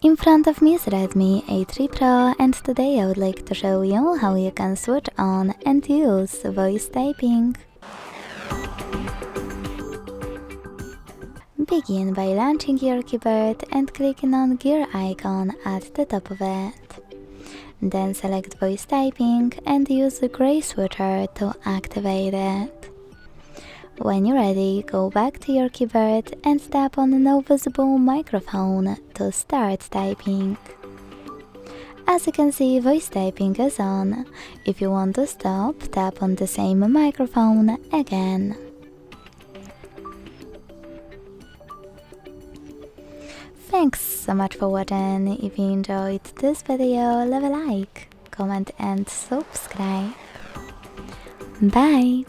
In front of me is Redmi A3 Pro, and today I would like to show you how you can switch on and use voice typing. Begin by launching your keyboard and clicking on gear icon at the top of it. Then select voice typing and use the gray switcher to activate it. When you're ready, go back to your keyboard and tap on no visible microphone to start typing. As you can see, voice typing is on. If you want to stop, tap on the same microphone again. Thanks so much for watching. If you enjoyed this video, leave a like, comment and subscribe. Bye!